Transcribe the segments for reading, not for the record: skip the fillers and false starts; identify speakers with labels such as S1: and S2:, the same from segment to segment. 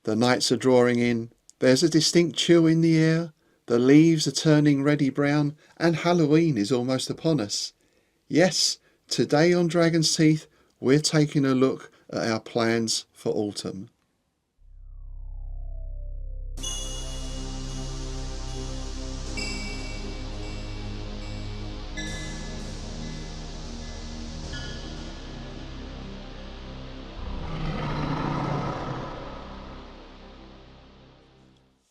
S1: The nights are drawing in, there's a distinct chill in the air, the leaves are turning reddy brown, and Halloween is almost upon us. Yes, today on Dragon's Teeth, we're taking a look at our plans for autumn.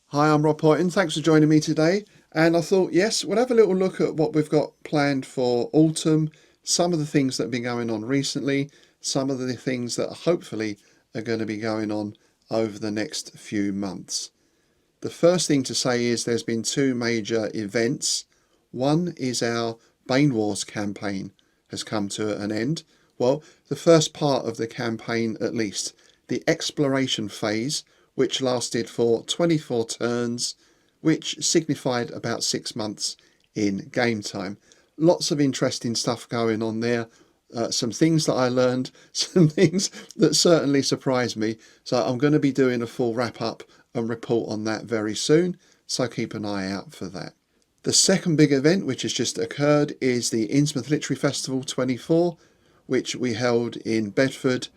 S1: Hi, I'm Rob Poynton. Thanks for joining me today. And I thought, yes, we'll have a little look at what we've got planned for autumn, some of the things that have been going on recently, some of the things that hopefully are going to be going on over the next few months. The first thing to say is there's been two major events. One is our Bane Wars campaign has come to an end. Well, the first part of the campaign at least, the exploration phase, which lasted for 24 turns, which signified about 6 months in game time. Lots of interesting stuff going on there. Some things that I learned, some things that certainly surprised me. So I'm going to be doing a full wrap up and report on that very soon. So keep an eye out for that. The second big event, which has just occurred, is the Innsmouth Literary Festival 24, which we held in Bedford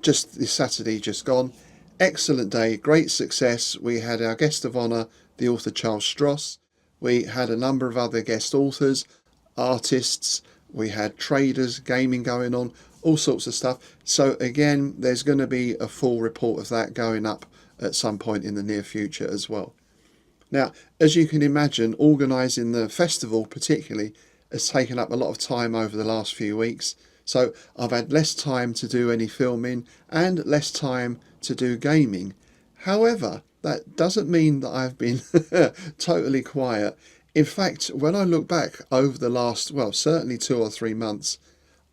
S1: just this Saturday just gone. Excellent day, great success. We had our guest of honour, the author Charles Stross. We had a number of other guest authors, artists. We had traders, gaming going on, all sorts of stuff. So again, there's going to be a full report of that going up at some point in the near future as well. Now, as you can imagine, organising the festival particularly has taken up a lot of time over the last few weeks. So I've had less time to do any filming and less time to do gaming. However, that doesn't mean that I've been totally quiet. In fact, when I look back over the last, well, certainly 2 or 3 months,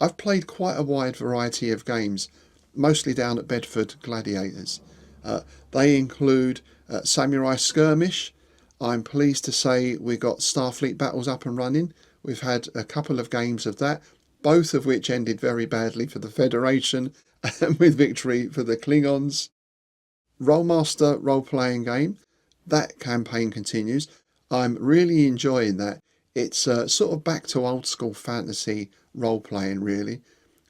S1: I've played quite a wide variety of games, mostly down at Bedford Gladiators. They include Samurai Skirmish. I'm pleased to say we got Starfleet Battles up and running. We've had a couple of games of that, both of which ended very badly for the Federation and with victory for the Klingons. Rolemaster role-playing game, that campaign continues. I'm really enjoying that. It's sort of back to old school fantasy role-playing really.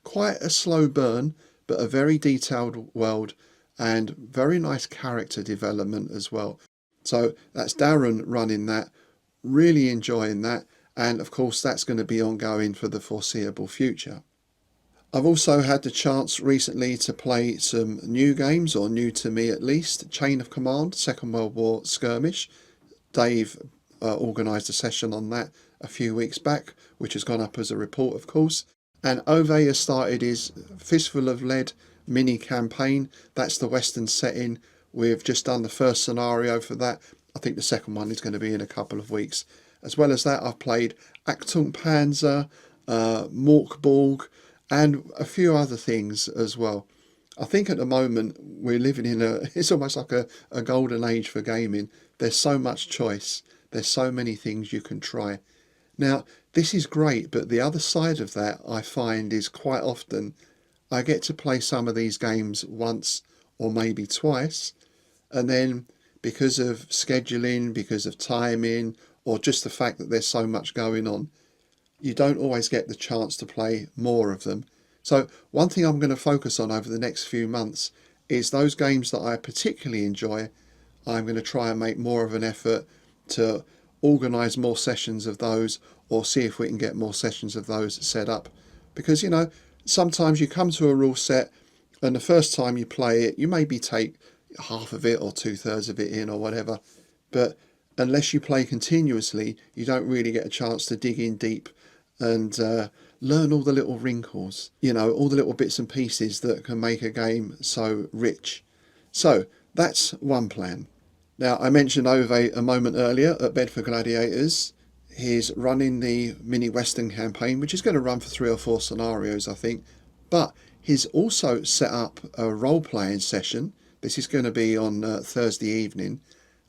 S1: Quite a slow burn, but a very detailed world and very nice character development as well. So that's Darren running that, really enjoying that. And of course, that's going to be ongoing for the foreseeable future. I've also had the chance recently to play some new games, or new to me at least. Chain of Command, Second World War Skirmish. Dave organised a session on that a few weeks back, which has gone up as a report, of course. And Ove has started his Fistful of Lead mini campaign. That's the Western setting. We've just done the first scenario for that. I think the second one is going to be in a couple of weeks. As well as that, I've played Achtung Panzer, Morkborg, and a few other things as well. I think at the moment we're living in it's almost like a golden age for gaming. There's so much choice. There's so many things you can try. Now, this is great, but the other side of that I find is quite often I get to play some of these games once or maybe twice, and then because of scheduling, because of timing, or just the fact that there's so much going on, you don't always get the chance to play more of them. So one thing I'm going to focus on over the next few months is those games that I particularly enjoy. I'm going to try and make more of an effort to organise more sessions of those, or see if we can get more sessions of those set up. Because, you know, sometimes you come to a rule set and the first time you play it, you maybe take half of it or 2/3 of it in or whatever. But unless you play continuously, you don't really get a chance to dig in deep and learn all the little wrinkles, you know, all the little bits and pieces that can make a game so rich. So that's one plan. Now, I mentioned Ove a moment earlier at Bedford Gladiators. He's running the mini Western campaign, which is going to run for 3 or 4 scenarios, I think. But he's also set up a role-playing session. This is going to be on Thursday evening.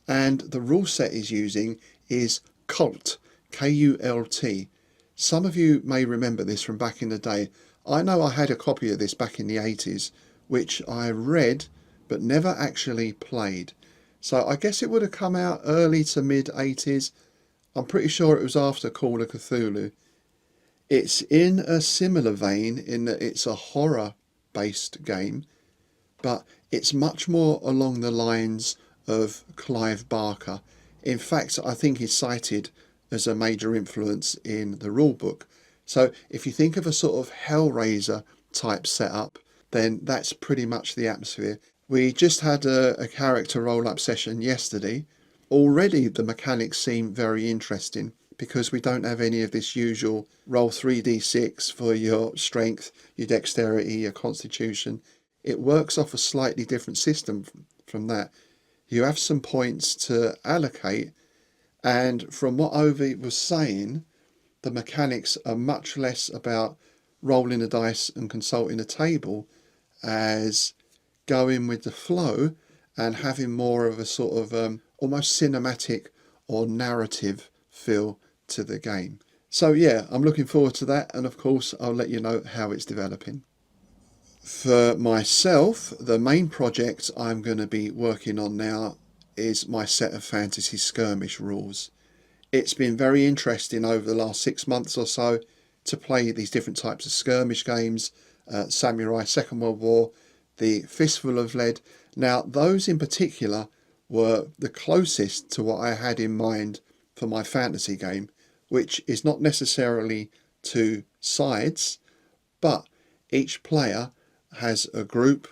S1: And the rule set he's using is Kult, K-U-L-T. Some of you may remember this from back in the day. I know I had a copy of this back in the 80s, which I read but never actually played. So I guess it would have come out early to mid 80s. I'm pretty sure it was after Call of Cthulhu. It's in a similar vein in that it's a horror based game, but it's much more along the lines of Clive Barker. In fact, I think he's cited as a major influence in the rulebook. So if you think of a sort of Hellraiser type setup, then that's pretty much the atmosphere. We just had a character roll-up session yesterday. Already the mechanics seem very interesting because we don't have any of this usual roll 3d6 for your strength, your dexterity, your constitution. It works off a slightly different system from that. You have some points to allocate, and from what Ovi was saying, the mechanics are much less about rolling a dice and consulting a table as going with the flow and having more of a sort of almost cinematic or narrative feel to the game. So yeah, I'm looking forward to that, and of course I'll let you know how it's developing. For myself, the main project I'm going to be working on now is my set of fantasy skirmish rules. It's been very interesting over the last 6 months or so to play these different types of skirmish games, Samurai, Second World War, the Fistful of Lead. Now, those in particular were the closest to what I had in mind for my fantasy game, which is not necessarily two sides, but each player has a group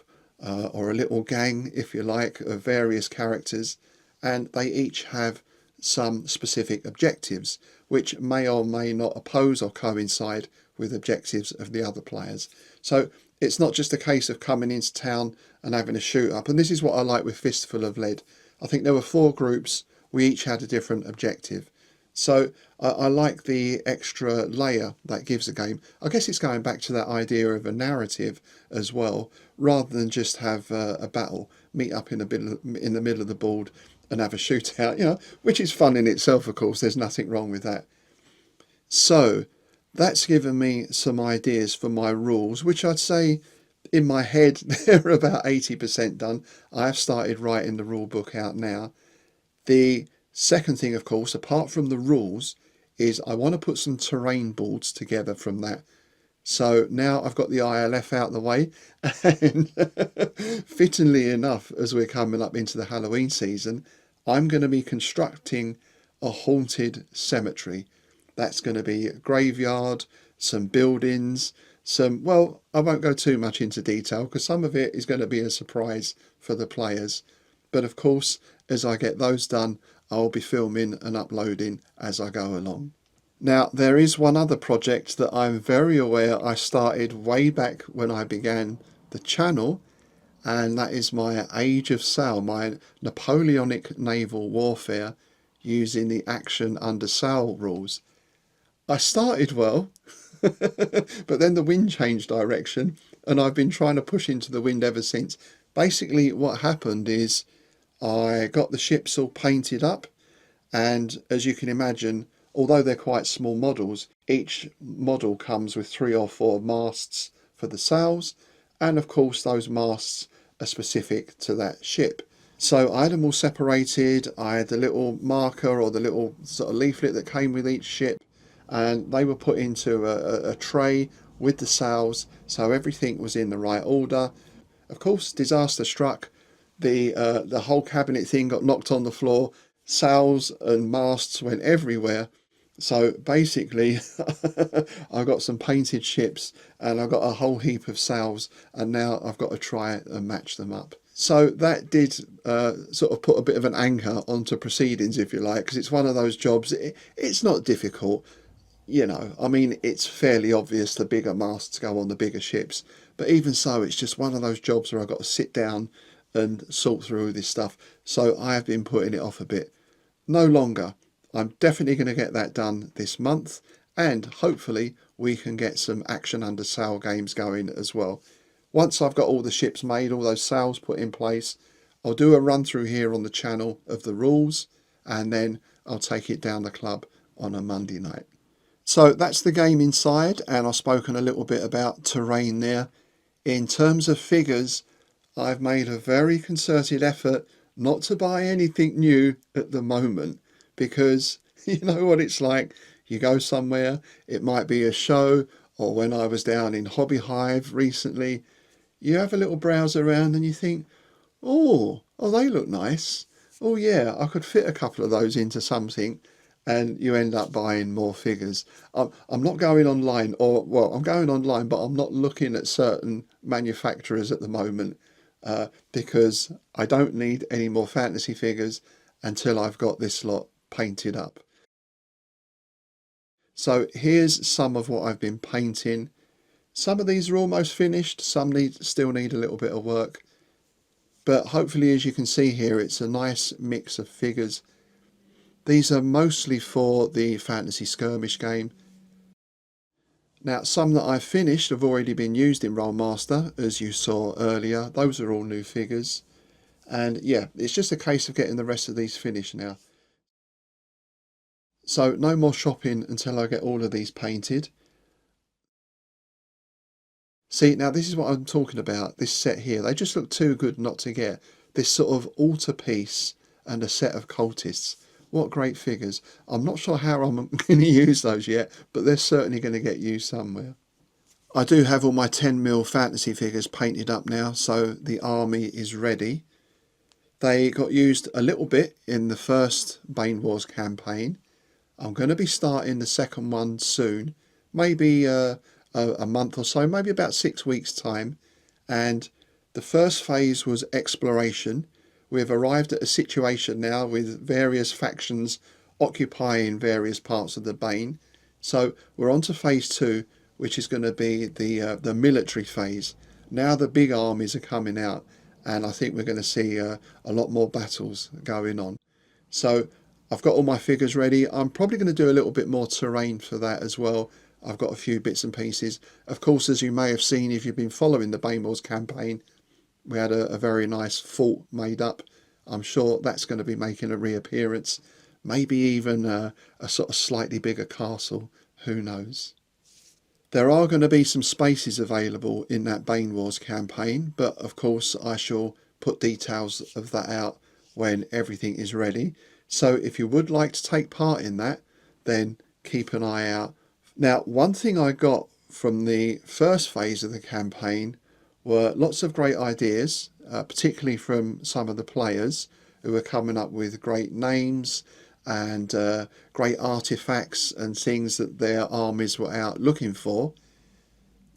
S1: or a little gang, if you like, of various characters, and they each have some specific objectives, which may or may not oppose or coincide with objectives of the other players. So it's not just a case of coming into town and having a shoot up. And this is what I like with Fistful of Lead. I think there were 4 groups. We each had a different objective. So I like the extra layer that gives a game. I guess it's going back to that idea of a narrative as well, rather than just have a battle, meet up in the middle of the board and have a shootout, which is fun in itself, of course. There's nothing wrong with that. So that's given me some ideas for my rules, which I'd say in my head they're about 80% done. I have started writing the rule book out now. The second thing, of course, apart from the rules, is I want to put some terrain boards together from that. So now I've got the ILF out of the way, and fittingly enough, as we're coming up into the Halloween season, I'm going to be constructing a haunted cemetery. That's going to be a graveyard, some buildings, well, I won't go too much into detail because some of it is going to be a surprise for the players. But of course, as I get those done, I'll be filming and uploading as I go along. Now, there is one other project that I'm very aware I started way back when I began the channel, and that is my Age of Sail, my Napoleonic naval warfare using the action under sail rules. I started well, but then the wind changed direction, and I've been trying to push into the wind ever since. Basically, what happened is I got the ships all painted up, and as you can imagine, although they're quite small models, each model comes with 3 or 4 masts for the sails, and of course those masts are specific to that ship. So I had them all separated. I had the little marker or the little sort of leaflet that came with each ship, and they were put into a tray with the sails, so everything was in the right order. Of course, disaster struck. The whole cabinet thing got knocked on the floor. Sails and masts went everywhere. So basically, I got some painted ships and I got a whole heap of sails, and now I've got to try and match them up. So that did sort of put a bit of an anchor onto proceedings, if you like, because it's one of those jobs. It's not difficult, I mean, it's fairly obvious the bigger masts go on the bigger ships. But even so, it's just one of those jobs where I've got to sit down and sort through this stuff. So I have been putting it off a bit. No longer. I'm definitely going to get that done this month, and hopefully we can get some action under sail games going as well. Once I've got all the ships made, all those sails put in place, I'll do a run through here on the channel of the rules, and then I'll take it down the club on a Monday night. So that's the game inside, and I've spoken a little bit about terrain there. In terms of figures, I've made a very concerted effort not to buy anything new at the moment because you know what it's like. You go somewhere, it might be a show, or when I was down in Hobby Hive recently, you have a little browse around and you think, oh, they look nice. Oh yeah, I could fit a couple of those into something, and you end up buying more figures. I'm not going online, or well, I'm going online, but I'm not looking at certain manufacturers at the moment because I don't need any more fantasy figures until I've got this lot painted up. So here's some of what I've been painting. Some of these are almost finished, some still need a little bit of work. But hopefully, as you can see here, it's a nice mix of figures. These are mostly for the Fantasy Skirmish game. Now, some that I've finished have already been used in Rollmaster, as you saw earlier. Those are all new figures. And yeah, it's just a case of getting the rest of these finished now. So no more shopping until I get all of these painted. See, now this is what I'm talking about, this set here. They just look too good not to get. This sort of altarpiece and a set of cultists. What great figures. I'm not sure how I'm going to use those yet, but they're certainly going to get used somewhere. I do have all my 10mm fantasy figures painted up now, so the army is ready. They got used a little bit in the first Bane Wars campaign. I'm going to be starting the second one soon, maybe a month or so, maybe about 6 weeks' time. And the first phase was exploration. We've arrived at a situation now with various factions occupying various parts of the Bane. So we're on to phase 2, which is going to be the military phase. Now the big armies are coming out, and I think we're going to see a lot more battles going on. So I've got all my figures ready. I'm probably going to do a little bit more terrain for that as well. I've got a few bits and pieces. Of course, as you may have seen if you've been following the Bane Wars campaign, we had a very nice fort made up. I'm sure that's going to be making a reappearance. Maybe even a sort of slightly bigger castle. Who knows? There are going to be some spaces available in that Bane Wars campaign, but of course I shall put details of that out when everything is ready. So if you would like to take part in that, then keep an eye out. Now, one thing I got from the first phase of the campaign were lots of great ideas, particularly from some of the players who were coming up with great names and great artifacts and things that their armies were out looking for.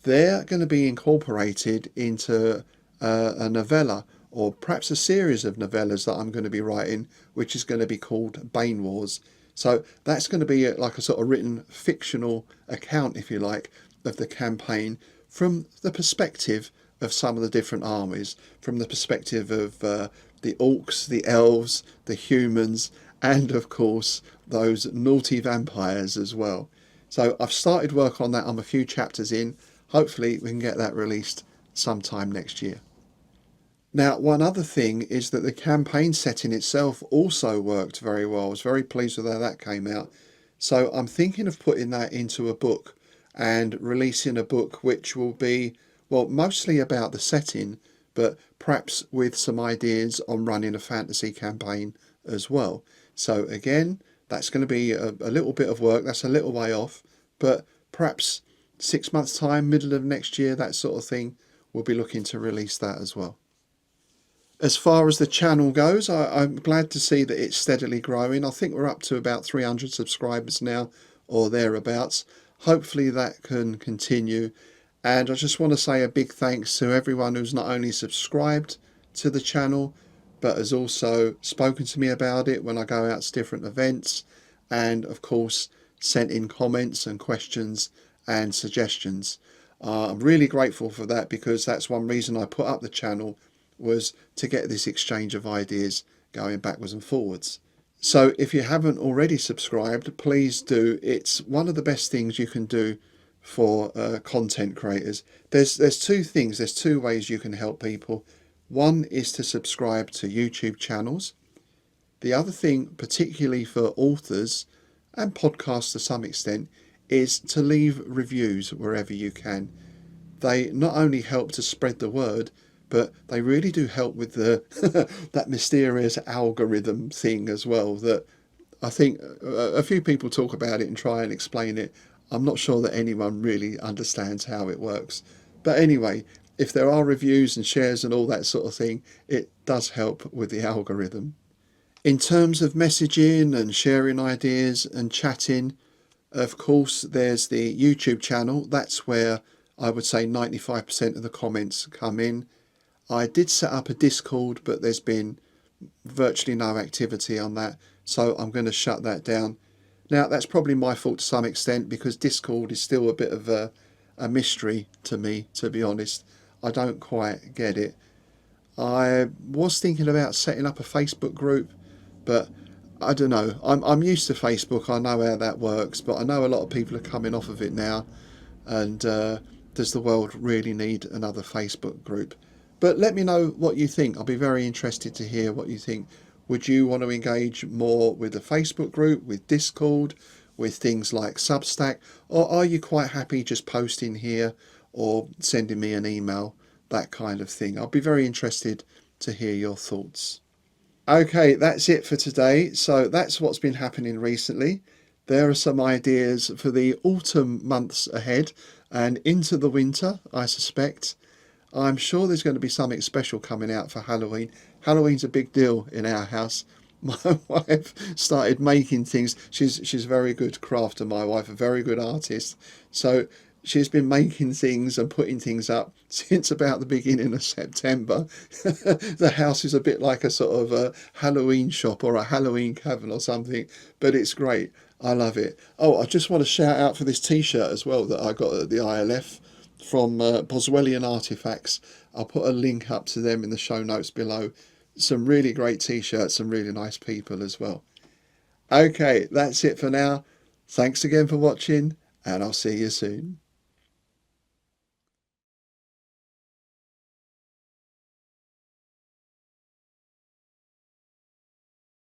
S1: They're going to be incorporated into a novella, or perhaps a series of novellas that I'm going to be writing, which is going to be called Bane Wars. So that's going to be like a sort of written fictional account, if you like, of the campaign from the perspective of some of the different armies, from the perspective of the orcs, the elves, the humans, and of course those naughty vampires as well. So I've started work on that. I'm a few chapters in. Hopefully we can get that released sometime next year. Now, one other thing is that the campaign setting itself also worked very well. I was very pleased with how that came out. So I'm thinking of putting that into a book and releasing a book which will be, well, mostly about the setting, but perhaps with some ideas on running a fantasy campaign as well. So again, that's going to be a little bit of work. That's a little way off, but perhaps 6 months' time, middle of next year, that sort of thing, we'll be looking to release that as well. As far as the channel goes, I'm glad to see that it's steadily growing. I think we're up to about 300 subscribers now, or thereabouts. Hopefully that can continue. And I just want to say a big thanks to everyone who's not only subscribed to the channel, but has also spoken to me about it when I go out to different events, and of course sent in comments and questions and suggestions. I'm really grateful for that, because that's one reason I put up the channel, was to get this exchange of ideas going backwards and forwards. So if you haven't already subscribed, please do. It's one of the best things you can do for content creators. There's two things, there's two ways you can help people. One is to subscribe to YouTube channels. The other thing, particularly for authors and podcasts to some extent, is to leave reviews wherever you can. They not only help to spread the word, but they really do help with the that mysterious algorithm thing as well, that I think a few people talk about it and try and explain it. I'm not sure that anyone really understands how it works. But anyway, if there are reviews and shares and all that sort of thing, it does help with the algorithm. In terms of messaging and sharing ideas and chatting, of course, there's the YouTube channel. That's where I would say 95% of the comments come in. I did set up a Discord, but there's been virtually no activity on that, so I'm going to shut that down. Now, that's probably my fault to some extent, because Discord is still a bit of a mystery to me, to be honest. I don't quite get it. I was thinking about setting up a Facebook group, but I don't know. I'm used to Facebook. I know how that works, but I know a lot of people are coming off of it now. And does the world really need another Facebook group? But let me know what you think. I'll be very interested to hear what you think. Would you want to engage more with the Facebook group, with Discord, with things like Substack, or are you quite happy just posting here or sending me an email, that kind of thing? I'll be very interested to hear your thoughts. Okay, that's it for today. So that's what's been happening recently. There are some ideas for the autumn months ahead and into the winter, I suspect. I'm sure there's going to be something special coming out for Halloween. Halloween's a big deal in our house. My wife started making things. She's a very good crafter, my wife, a very good artist. So she's been making things and putting things up since about the beginning of September. The house is a bit like a sort of a Halloween shop or a Halloween cavern or something, but it's great. I love it. Oh, I just want to shout out for this T-shirt as well that I got at the ILF from Boswellian Artifacts. I'll put a link up to them in the show notes below. Some really great T-shirts, some really nice people as well. Okay, that's it for now. Thanks again for watching, and I'll see you soon.